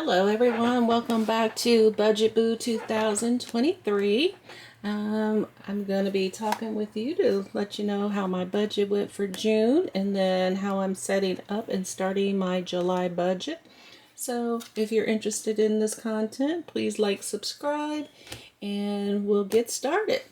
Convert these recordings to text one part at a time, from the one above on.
Hello everyone, welcome back to Budget Boo 2023. I'm going to be talking with you to let you know how my budget went for June and then how I'm setting up and starting my July budget. So if you're interested in this content, please like, subscribe, and we'll get started.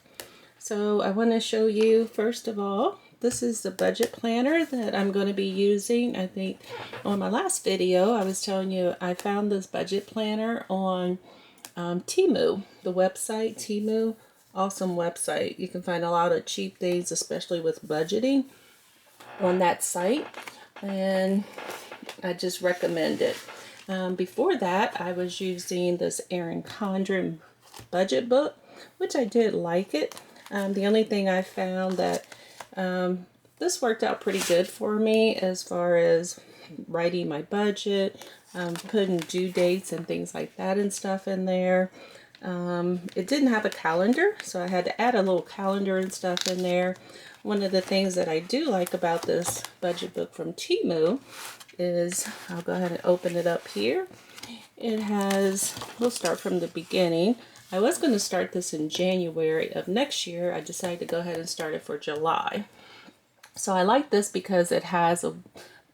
So I want to show you, first of all, this is the budget planner that I'm going to be using. I think on my last video, I was telling you I found this budget planner on Temu, the website Temu. Awesome website. You can find a lot of cheap things, especially with budgeting on that site. And I just recommend it. Before that, I was using this Erin Condren budget book, which I did like it. The only thing I found that this worked out pretty good for me as far as writing my budget, putting due dates and things like that and stuff in there. It didn't have a calendar, so I had to add a little calendar and stuff in there. One of the things that I do like about this budget book from Temu is, I'll go ahead and open it up here. It has, we'll start from the beginning. I was going to start this in January of next year. I decided to go ahead and start it for July. So I like this because it has a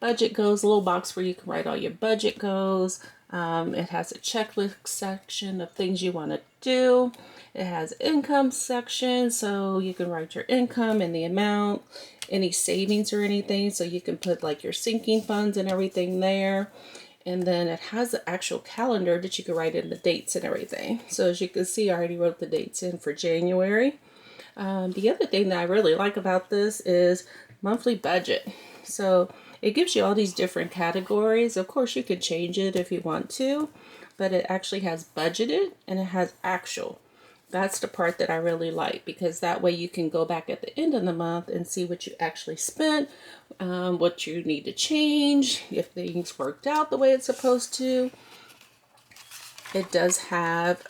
budget goals, a little box where you can write all your budget goals. It has a checklist section of things you want to do. It has income section, so you can write your income and the amount, any savings or anything, so you can put like your sinking funds and everything there. And then it has the actual calendar that you can write in the dates and everything. So as you can see, I already wrote the dates in for January. The other thing that I really like about this is monthly budget. So it gives you all these different categories. Of course, you could change it if you want to, but it actually has budgeted and it has actual. That's the part that I really like, because that way you can go back at the end of the month and see what you actually spent, what you need to change, if things worked out the way it's supposed to. It does have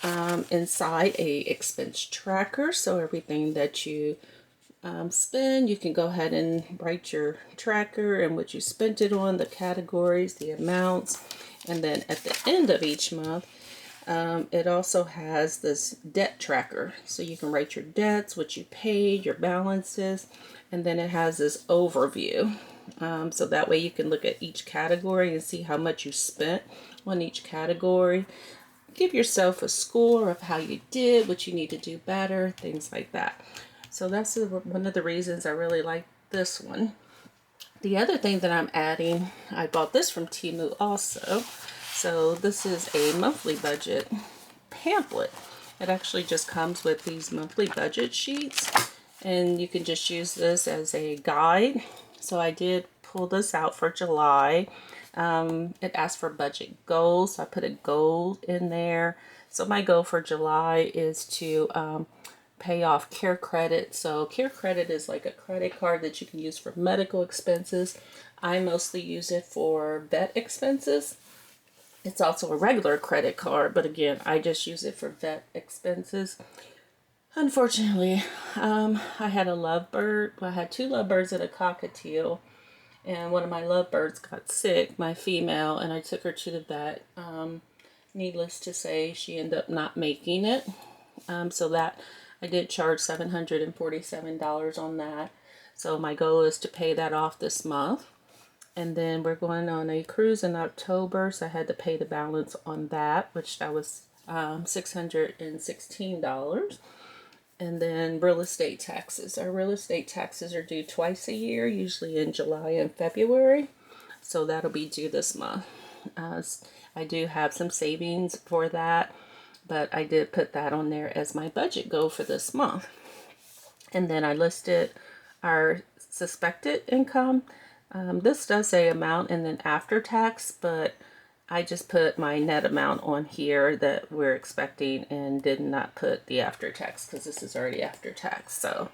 inside a expense tracker, so everything that you spend, you can go ahead and write your tracker and what you spent it on, the categories, the amounts, and then at the end of each month, it also has this debt tracker, so you can write your debts, what you paid, your balances, and then it has this overview. So that way you can look at each category and see how much you spent on each category. Give yourself a score of how you did, what you need to do better, things like that. So that's one of the reasons I really like this one. The other thing that I'm adding, I bought this from Temu also. So this is a monthly budget pamphlet. It actually just comes with these monthly budget sheets, and you can just use this as a guide. So I did pull this out for July. It asked for budget goals, so I put a goal in there. So my goal for July is to pay off Care Credit. So Care Credit is like a credit card that you can use for medical expenses. I mostly use it for vet expenses. It's also a regular credit card, but again, I just use it for vet expenses. Unfortunately, I had a lovebird. Well, I had two lovebirds and a cockatiel, and one of my lovebirds got sick, my female, and I took her to the vet. Needless to say, she ended up not making it. So that I did charge $747 on that. So my goal is to pay that off this month. And then we're going on a cruise in October, so I had to pay the balance on that, which that was $616. And then real estate taxes. Our real estate taxes are due twice a year, usually in July and February. So that'll be due this month. I do have some savings for that, but I did put that on there as my budget goal for this month. And then I listed our suspected income. This does say amount and then after tax, but I just put my net amount on here that we're expecting and did not put the after tax because this is already after tax. So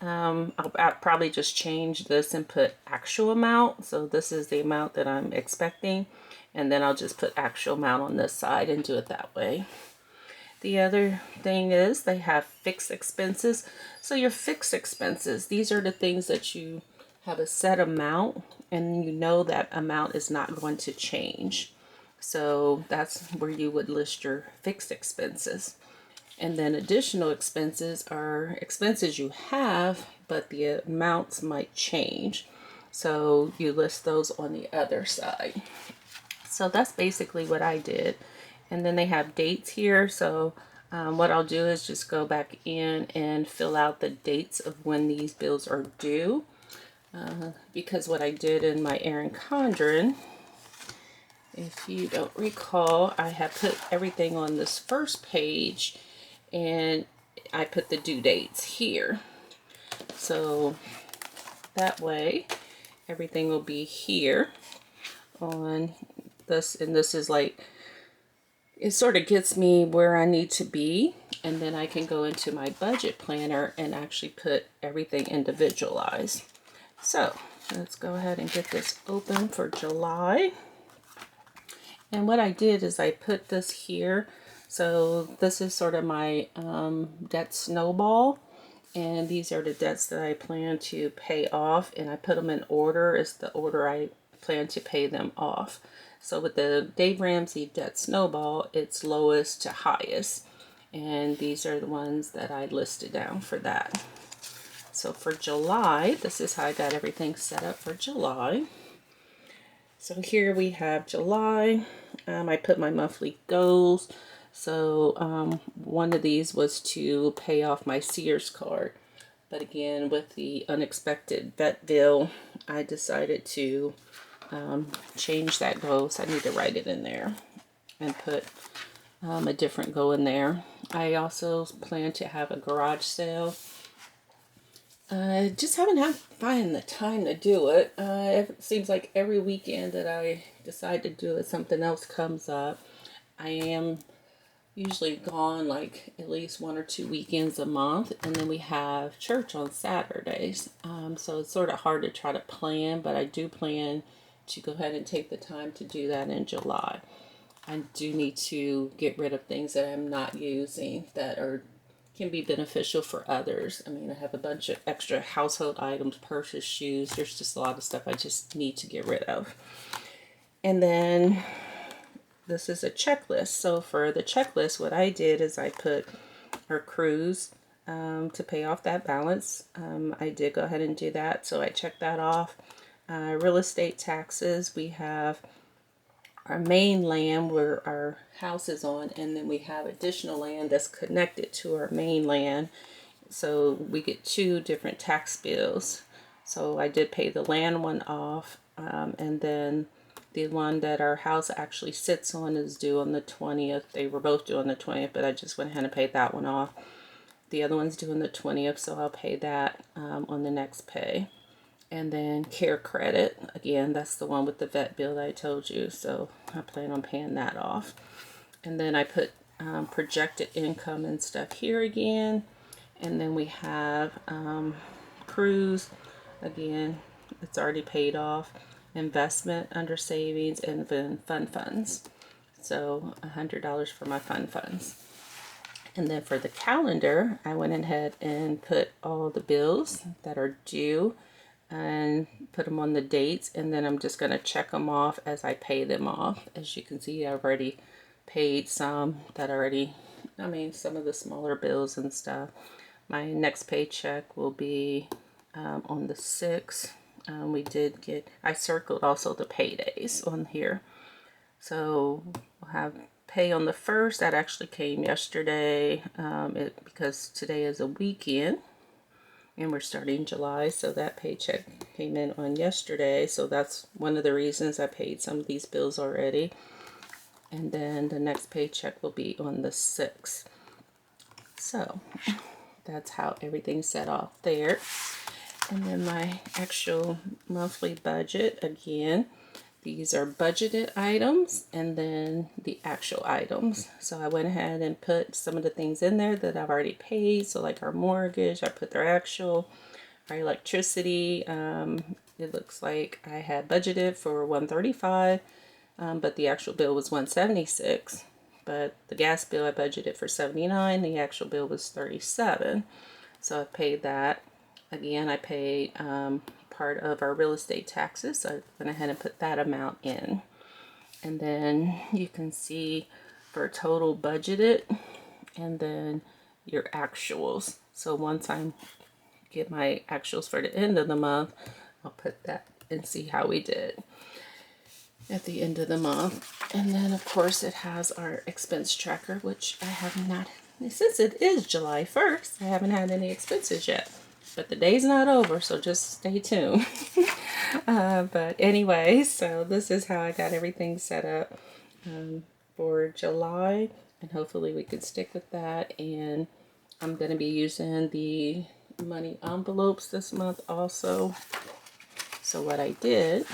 I'll probably just change this and put actual amount. So this is the amount that I'm expecting, and then I'll just put actual amount on this side and do it that way. The other thing is they have fixed expenses. So your fixed expenses, these are the things that you have a set amount and you know that amount is not going to change. So that's where you would list your fixed expenses. And then additional expenses are expenses you have, but the amounts might change. So you list those on the other side. So that's basically what I did. And then they have dates here. So what I'll do is just go back in and fill out the dates of when these bills are due. Because what I did in my Erin Condren, if you don't recall, I have put everything on this first page and I put the due dates here. So that way everything will be here on this, and this is like, it sort of gets me where I need to be, and then I can go into my budget planner and actually put everything individualized. So let's go ahead and get this open for July. And what I did is I put this here. So this is sort of my debt snowball. And these are the debts that I plan to pay off. And I put them in order as the order I plan to pay them off. So with the Dave Ramsey debt snowball, it's lowest to highest. And these are the ones that I listed down for that. So for July, this is how I got everything set up for July. So here we have July. I put my monthly goals. So one of these was to pay off my Sears card. But again, with the unexpected vet bill, I decided to change that goal. So I need to write it in there and put a different goal in there. I also plan to have a garage sale. I just haven't find the time to do it. It seems like every weekend that I decide to do it, something else comes up. I am usually gone like at least 1 or 2 weekends a month, and then we have church on Saturdays. So it's sort of hard to try to plan, but I do plan to go ahead and take the time to do that in July. I do need to get rid of things that I'm not using that can be beneficial for others. I mean, I have a bunch of extra household items, purses, shoes. There's just a lot of stuff I just need to get rid of. And then this is a checklist. So for the checklist, what I did is I put our cruise to pay off that balance. I did go ahead and do that. So I checked that off. Real estate taxes, we have our main land where our house is on, and then we have additional land that's connected to our main land. So we get 2 different tax bills. So I did pay the land one off, and then the one that our house actually sits on is due on the 20th. They were both due on the 20th, but I just went ahead and paid that one off. The other one's due on the 20th, so I'll pay that on the next pay. And then care credit, again, that's the one with the vet bill that I told you, so I plan on paying that off. And then I put projected income and stuff here again. And then we have cruise, again, it's already paid off. Investment under savings, and then fund funds. So $100 for my fund funds. And then for the calendar, I went ahead and put all the bills that are due and put them on the dates, and then I'm just going to check them off as I pay them off. As you can see, I've already paid some that already, I mean, some of the smaller bills and stuff. My next paycheck will be on the 6th. I circled also the paydays on here. So we'll have pay on the 1st. That actually came yesterday because today is a weekend. And we're starting July, so that paycheck came in on yesterday. So that's one of the reasons I paid some of these bills already. And then the next paycheck will be on the 6th. So that's how everything's set off there. And then my actual monthly budget, again, these are budgeted items and then the actual items. So I went ahead and put some of the things in there that I've already paid. So like our mortgage, I put their actual, our electricity. It looks like I had budgeted for $135, but the actual bill was $176. But the gas bill I budgeted for $79. The actual bill was $37. So I paid that. Again, I paid part of our real estate taxes, so I went ahead and put that amount in. And then you can see for total budgeted and then your actuals. So once I get my actuals for the end of the month, I'll put that and see how we did at the end of the month. And then of course it has our expense tracker, which I have not, since it is July 1st, I haven't had any expenses yet. But the day's not over, so just stay tuned. But anyway, so this is how I got everything set up for July. And hopefully we can stick with that. And I'm going to be using the money envelopes this month also. So what I did,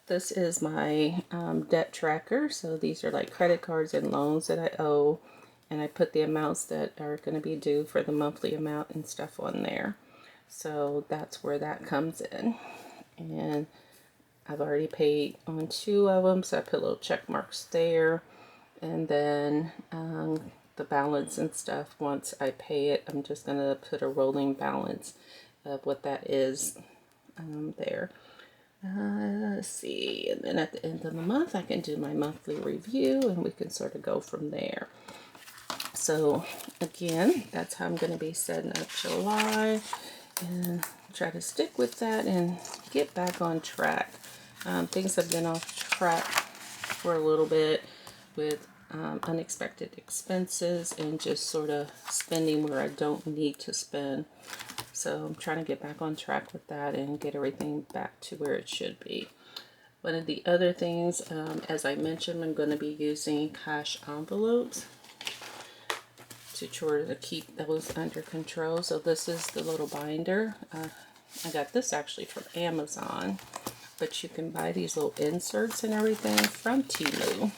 this is my debt tracker. So these are like credit cards and loans that I owe. And I put the amounts that are going to be due for the monthly amount and stuff on there. So that's where that comes in. And I've already paid on 2 of them, so I put little check marks there. And then the balance and stuff, once I pay it, I'm just going to put a rolling balance of what that is there. Let's see, and then at the end of the month, I can do my monthly review, and we can sort of go from there. So again, that's how I'm going to be setting up July, and try to stick with that and get back on track. Things have been off track for a little bit with unexpected expenses and just sort of spending where I don't need to spend. So I'm trying to get back on track with that and get everything back to where it should be. One of the other things, as I mentioned, I'm going to be using cash envelopes to try to keep those under control. So this is the little binder. I got this actually from Amazon, but you can buy these little inserts and everything from Temu.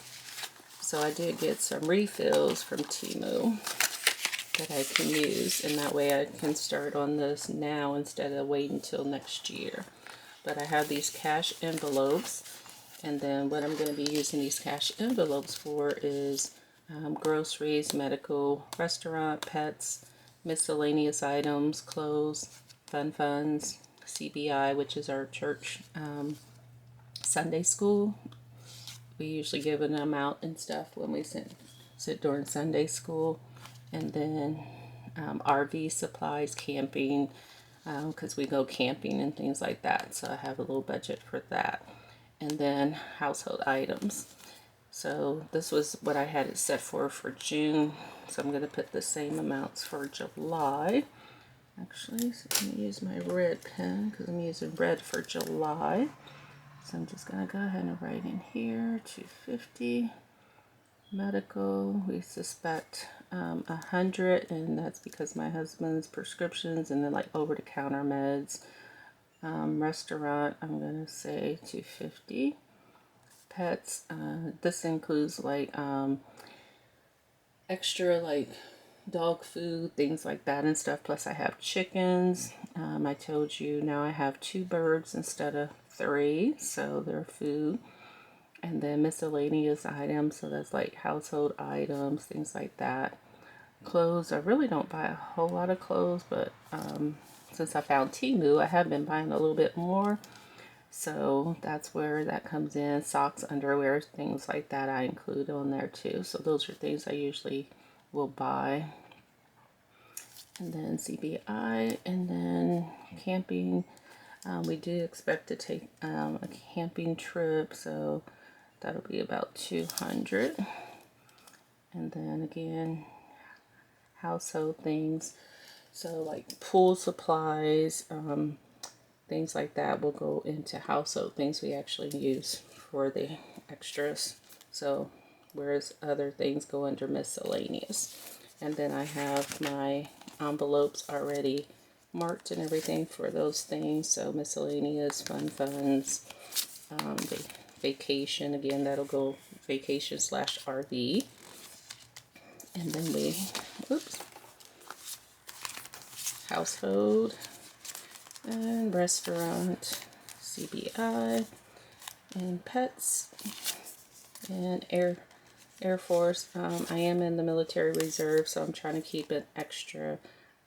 So I did get some refills from Temu that I can use, and that way I can start on this now instead of waiting until next year. But I have these cash envelopes, and then what I'm going to be using these cash envelopes for is groceries, medical, restaurant, pets, miscellaneous items, clothes, funds, CBI, which is our church Sunday school. We usually give an amount and stuff when we sit during Sunday school. And then RV supplies, camping, because we go camping and things like that. So I have a little budget for that. And then household items. So this was what I had it set for June. So I'm going to put the same amounts for July. Actually, so I'm going to use my red pen because I'm using red for July. So I'm just going to go ahead and write in here, 250. Medical, we suspect 100, and that's because my husband's prescriptions, and then like over-the-counter meds. Restaurant, I'm going to say 250. Pets, this includes like extra like dog food, things like that and stuff. Plus I have chickens. I told you now I have 2 birds instead of 3, so they're food. And then miscellaneous items, so that's like household items, things like that. Clothes, I really don't buy a whole lot of clothes, but since I found Temu, I have been buying a little bit more. So that's where that comes in. Socks, underwear, things like that I include on there too. So those are things I usually will buy. And then CBI, and then camping. We do expect to take a camping trip, so that'll be about 200. And then again, household things. So like pool supplies, things like that will go into household things we actually use for the extras. So whereas other things go under miscellaneous. And then I have my envelopes already marked and everything for those things. So miscellaneous, funds, vacation, again, that'll go vacation / RV. And then we, household and restaurant, CBI, and pets, and Air Force. I am in the military reserve, so I'm trying to keep an extra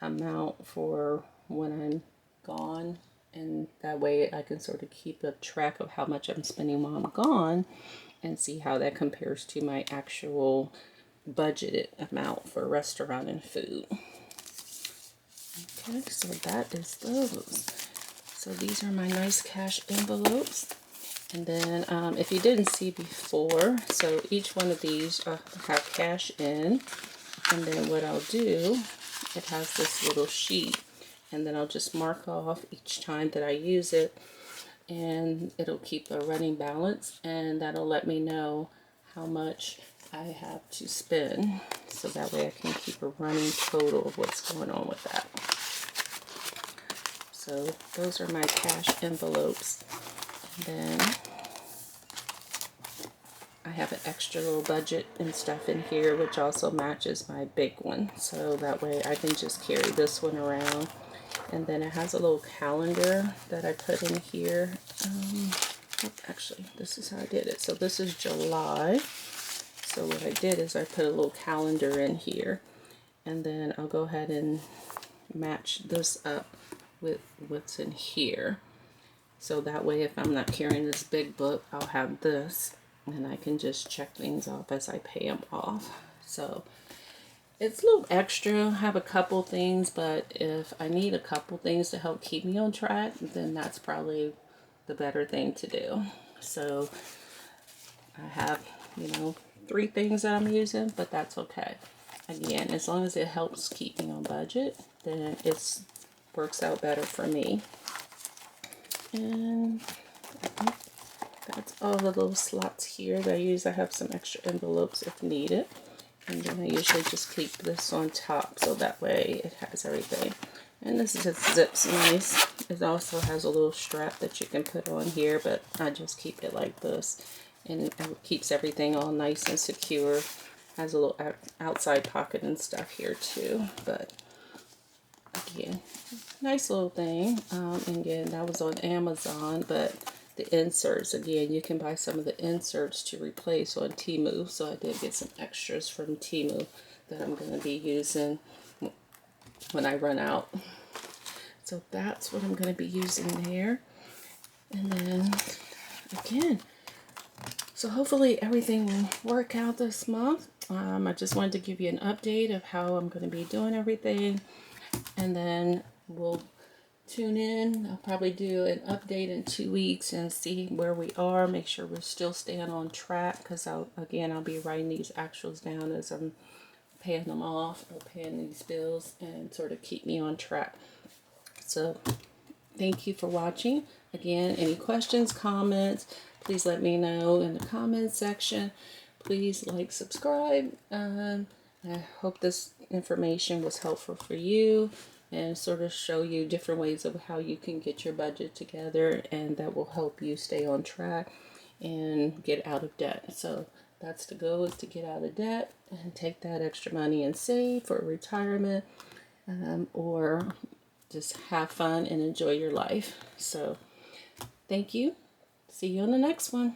amount for when I'm gone and that way I can sort of keep a track of how much I'm spending while I'm gone and see how that compares to my actual budgeted amount for restaurant and food. Okay, so that is those. So these are my nice cash envelopes. And then if you didn't see before, so each one of these have cash in. And then what I'll do, it has this little sheet. And then I'll just mark off each time that I use it. And it'll keep a running balance. And that'll let me know how much I have to spend. So that way I can keep a running total of what's going on with that. So those are my cash envelopes. And then I have an extra little budget and stuff in here, which also matches my big one. So that way I can just carry this one around. And then it has a little calendar that I put in here. Actually, this is how I did it. So this is July. So what I did is I put a little calendar in here. And then I'll go ahead and match this up with what's in here. So that way if I'm not carrying this big book, I'll have this. And I can just check things off as I pay them off. So it's a little extra. I have a couple things, but if I need a couple things to help keep me on track, then that's probably the better thing to do. So I have, 3 things that I'm using, but that's okay. Again, as long as it helps keep me on budget, then it works out better for me. And that's all the little slots here that I use. I have some extra envelopes if needed. And then I usually just keep this on top so that way it has everything. And this just zips nice. It also has a little strap that you can put on here, but I just keep it like this. And it keeps everything all nice and secure. Has a little outside pocket and stuff here too. But again, nice little thing. And again, that was on Amazon, but the inserts, again, you can buy some of the inserts to replace on Temu. So I did get some extras from Temu that I'm going to be using when I run out. So that's what I'm going to be using there. And then, again, so hopefully everything will work out this month. I just wanted to give you an update of how I'm going to be doing everything. And then we'll tune in. I'll probably do an update in 2 weeks and see where we are. Make sure we're still staying on track, because I'll be writing these actuals down as I'm paying them off or paying these bills, and sort of keep me on track. So thank you for watching. Again, any questions, comments, please let me know in the comments section. Please like, subscribe. I hope this information was helpful for you, and sort of show you different ways of how you can get your budget together, and that will help you stay on track and get out of debt. So that's the goal, is to get out of debt and take that extra money and save for retirement, or just have fun and enjoy your life. So thank you. See you on the next one.